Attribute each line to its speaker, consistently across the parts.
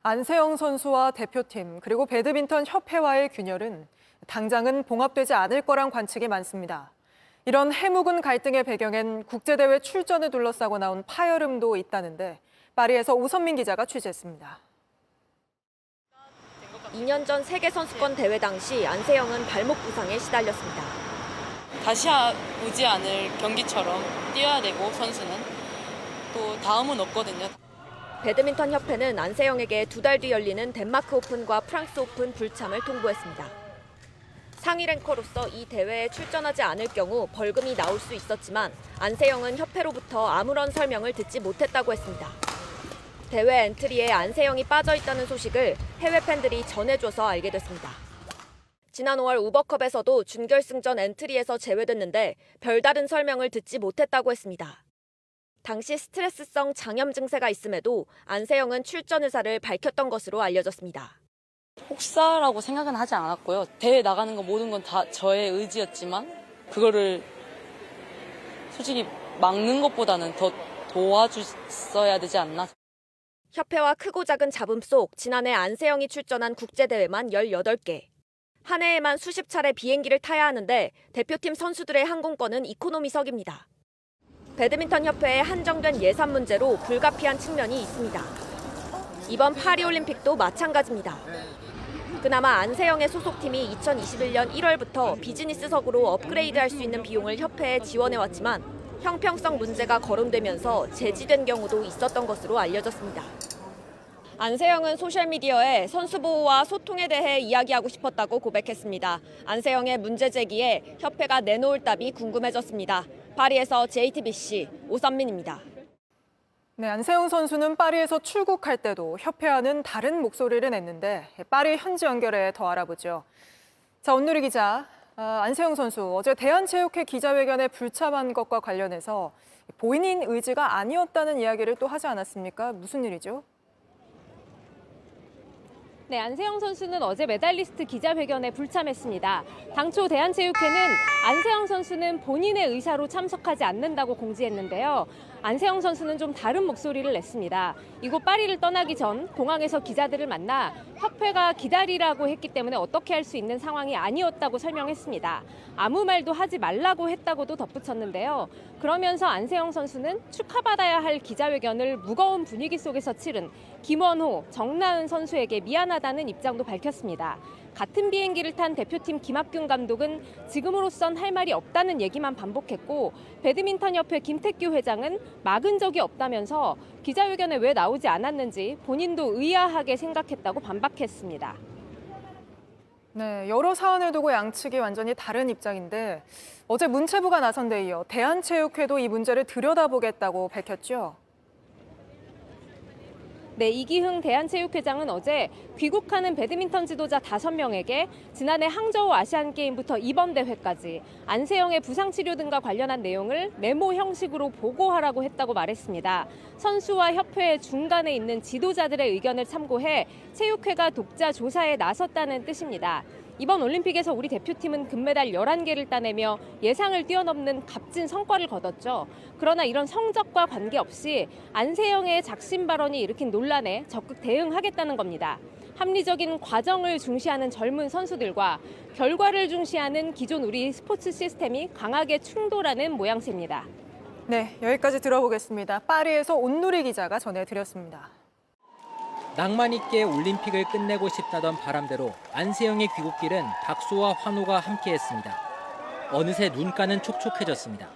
Speaker 1: 안세영 선수와 대표팀 그리고 배드민턴 협회와의 균열은 당장은 봉합되지 않을 거란 관측이 많습니다. 이런 해묵은 갈등의 배경엔 국제대회 출전을 둘러싸고 나온 파열음도 있다는데 파리에서 오선민 기자가 취재했습니다.
Speaker 2: 2년 전 세계선수권 대회 당시 안세영은 발목 부상에 시달렸습니다.
Speaker 3: 다시 오지 않을 경기처럼 뛰어야 되고 선수는 또 다음은 없거든요.
Speaker 2: 배드민턴 협회는 안세영에게 2달 뒤 열리는 덴마크 오픈과 프랑스 오픈 불참을 통보했습니다. 상위 랭커로서 이 대회에 출전하지 않을 경우 벌금이 나올 수 있었지만 안세영은 협회로부터 아무런 설명을 듣지 못했다고 했습니다. 대회 엔트리에 안세영이 빠져 있다는 소식을 해외 팬들이 전해줘서 알게 됐습니다. 지난 5월 우버컵에서도 준결승전 엔트리에서 제외됐는데 별다른 설명을 듣지 못했다고 했습니다. 당시 스트레스성 장염 증세가 있음에도 안세영은 출전 의사를 밝혔던 것으로 알려졌습니다.
Speaker 3: 혹사라고 생각은 하지 않았고요. 대회 나가는 거 모든 건 다 저의 의지였지만 그거를 솔직히 막는 것보다는 더 도와줬어야 되지 않나.
Speaker 2: 협회와 크고 작은 잡음 속 지난해 안세영이 출전한 국제대회만 18개. 한 해에만 수십 차례 비행기를 타야 하는데 대표팀 선수들의 항공권은 이코노미석입니다. 배드민턴 협회의 한정된 예산 문제로 불가피한 측면이 있습니다. 이번 파리올림픽도 마찬가지입니다. 그나마 안세영의 소속팀이 2021년 1월부터 비즈니스석으로 업그레이드할 수 있는 비용을 협회에 지원해왔지만 형평성 문제가 거론되면서 제지된 경우도 있었던 것으로 알려졌습니다. 안세영은 소셜미디어에 선수 보호와 소통에 대해 이야기하고 싶었다고 고백했습니다. 안세영의 문제 제기에 협회가 내놓을 답이 궁금해졌습니다. 파리에서 JTBC 오선민입니다.
Speaker 1: 네, 안세영 선수는 파리에서 출국할 때도 협회와는 다른 목소리를 냈는데 파리 현지 연결해 더 알아보죠. 자, 온누리 기자, 안세영 선수 어제 대한체육회 기자회견에 불참한 것과 관련해서 본인 의지가 아니었다는 이야기를 또 하지 않았습니까? 무슨 일이죠?
Speaker 4: 네, 안세영 선수는 어제 메달리스트 기자회견에 불참했습니다. 당초 대한체육회는 안세영 선수는 본인의 의사로 참석하지 않는다고 공지했는데요. 안세영 선수는 좀 다른 목소리를 냈습니다. 이곳 파리를 떠나기 전 공항에서 기자들을 만나 협회가 기다리라고 했기 때문에 어떻게 할 수 있는 상황이 아니었다고 설명했습니다. 아무 말도 하지 말라고 했다고도 덧붙였는데요. 그러면서 안세영 선수는 축하받아야 할 기자회견을 무거운 분위기 속에서 치른 김원호, 정나은 선수에게 미안하다는 입장도 밝혔습니다. 같은 비행기를 탄 대표팀 김학균 감독은 지금으로선 할 말이 없다는 얘기만 반복했고 배드민턴협회 김택규 회장은 막은 적이 없다면서 기자회견에 왜 나오지 않았는지 본인도 의아하게 생각했다고 반박했습니다.
Speaker 1: 네, 여러 사안을 두고 양측이 완전히 다른 입장인데 어제 문체부가 나선 데 이어 대한체육회도 이 문제를 들여다보겠다고 밝혔죠.
Speaker 4: 네, 이기흥 대한체육회장은 어제 귀국하는 배드민턴 지도자 5명에게 지난해 항저우 아시안게임부터 이번 대회까지 안세영의 부상치료 등과 관련한 내용을 메모 형식으로 보고하라고 했다고 말했습니다. 선수와 협회 중간에 있는 지도자들의 의견을 참고해 체육회가 독자 조사에 나섰다는 뜻입니다. 이번 올림픽에서 우리 대표팀은 금메달 11개를 따내며 예상을 뛰어넘는 값진 성과를 거뒀죠. 그러나 이런 성적과 관계없이 안세영의 작심 발언이 일으킨 논란에 적극 대응하겠다는 겁니다. 합리적인 과정을 중시하는 젊은 선수들과 결과를 중시하는 기존 우리 스포츠 시스템이 강하게 충돌하는 모양새입니다.
Speaker 1: 네, 여기까지 들어보겠습니다. 파리에서 온누리 기자가 전해드렸습니다.
Speaker 5: 낭만 있게 올림픽을 끝내고 싶다던 바람대로 안세영의 귀국길은 박수와 환호가 함께했습니다. 어느새 눈가는 촉촉해졌습니다.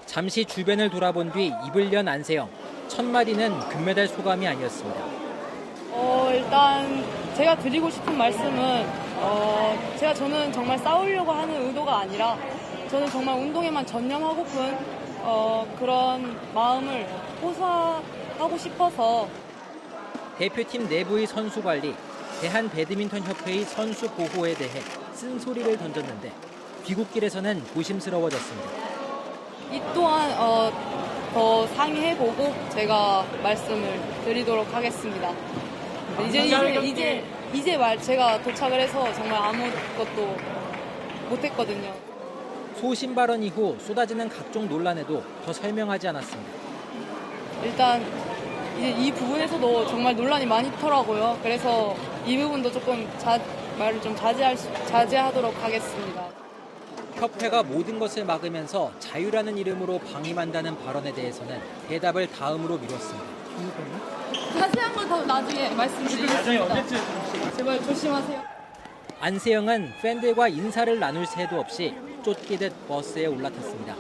Speaker 5: 잠시 주변을 돌아본 뒤 입을 연 안세영. 첫 마디는 금메달 소감이 아니었습니다.
Speaker 6: 일단 제가 드리고 싶은 말씀은 저는 정말 싸우려고 하는 의도가 아니라 저는 정말 운동에만 전념하고픈 그런 마음을 호소하고 싶어서
Speaker 5: 대표팀 내부의 선수 관리, 대한배드민턴협회의 선수 보호에 대해 쓴소리를 던졌는데 귀국길에서는 조심스러워졌습니다.
Speaker 6: 이 또한 더 상의해보고 제가 말씀을 드리도록 하겠습니다. 제가 도착을 해서 정말 아무것도 못했거든요.
Speaker 5: 소신 발언 이후 쏟아지는 각종 논란에도 더 설명하지 않았습니다.
Speaker 6: 일단 이제 이 부분에서도 정말 논란이 많더라고요. 그래서 이 부분도 조금 말을 좀 자제하도록 하겠습니다.
Speaker 5: 협회가 모든 것을 막으면서 자유라는 이름으로 방임한다는 발언에 대해서는 대답을 다음으로 미뤘습니다.
Speaker 6: 자세한 건 더 나중에 말씀드리겠습니다. 제발 조심하세요.
Speaker 5: 안세영은 팬들과 인사를 나눌 새도 없이 쫓기듯 버스에 올라탔습니다.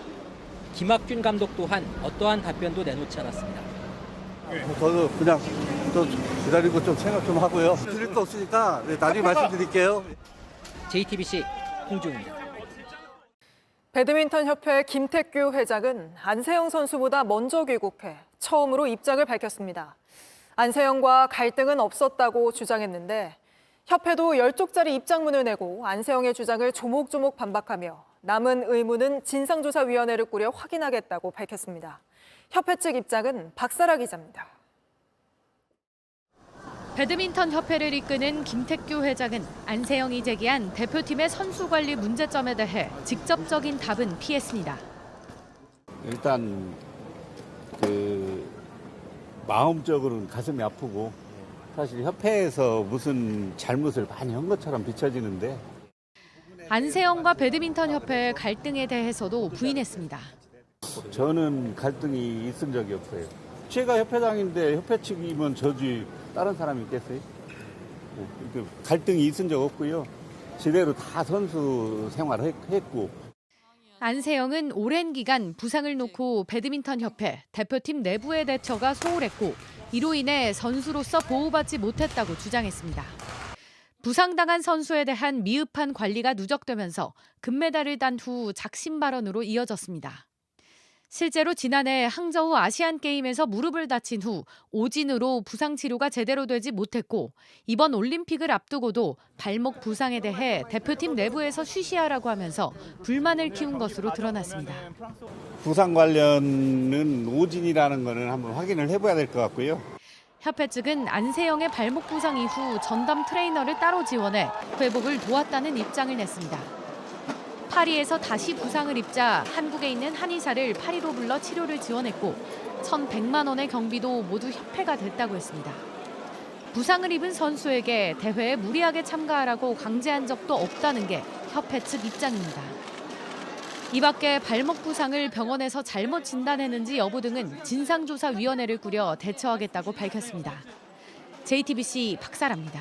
Speaker 5: 김학균 감독 또한 어떠한 답변도 내놓지 않았습니다.
Speaker 7: 저도 그냥 또 기다리고 좀 생각 좀 하고요. 드릴 거 없으니까 나중에 말씀드릴게요.
Speaker 5: JTBC 홍준입니다.
Speaker 1: 배드민턴 협회 김택규 회장은 안세영 선수보다 먼저 귀국해 처음으로 입장을 밝혔습니다. 안세영과 갈등은 없었다고 주장했는데 협회도 10쪽짜리 입장문을 내고 안세영의 주장을 조목조목 반박하며 남은 의무는 진상조사위원회를 꾸려 확인하겠다고 밝혔습니다. 협회 측 입장은 박사라 기자입니다.
Speaker 8: 배드민턴 협회를 이끄는 김택규 회장은 안세영이 제기한 대표팀의 선수 관리 문제점에 대해 직접적인 답은 피했습니다.
Speaker 9: 일단 마음적으로는 가슴이 아프고 사실 협회에서 무슨 잘못을 많이 한 것처럼 비춰지는데
Speaker 8: 안세영과 배드민턴 협회의 갈등에 대해서도 부인했습니다.
Speaker 9: 저는 갈등이 있은 적이 없어요. 제가 협회장인데 협회 측이면 저지 다른 사람이 있겠어요? 갈등이 있은 적 없고요. 제대로 다 선수 생활을 했고.
Speaker 8: 안세영은 오랜 기간 부상을 놓고 배드민턴 협회 대표팀 내부의 대처가 소홀했고 이로 인해 선수로서 보호받지 못했다고 주장했습니다. 부상당한 선수에 대한 미흡한 관리가 누적되면서 금메달을 딴 후 작심 발언으로 이어졌습니다. 실제로 지난해 항저우 아시안게임에서 무릎을 다친 후 오진으로 부상 치료가 제대로 되지 못했고 이번 올림픽을 앞두고도 발목 부상에 대해 대표팀 내부에서 쉬쉬하라고 하면서 불만을 키운 것으로 드러났습니다.
Speaker 9: 부상 관련은 오진이라는 거는 한번 확인을 해봐야 될 것 같고요.
Speaker 8: 협회 측은 안세영의 발목 부상 이후 전담 트레이너를 따로 지원해 회복을 도왔다는 입장을 냈습니다. 파리에서 다시 부상을 입자 한국에 있는 한의사를 파리로 불러 치료를 지원했고 1,100만 원의 경비도 모두 협회가 됐다고 했습니다. 부상을 입은 선수에게 대회에 무리하게 참가하라고 강제한 적도 없다는 게 협회 측 입장입니다. 이 밖에 발목 부상을 병원에서 잘못 진단했는지 여부 등은 진상조사위원회를 꾸려 대처하겠다고 밝혔습니다. JTBC 박사라입니다.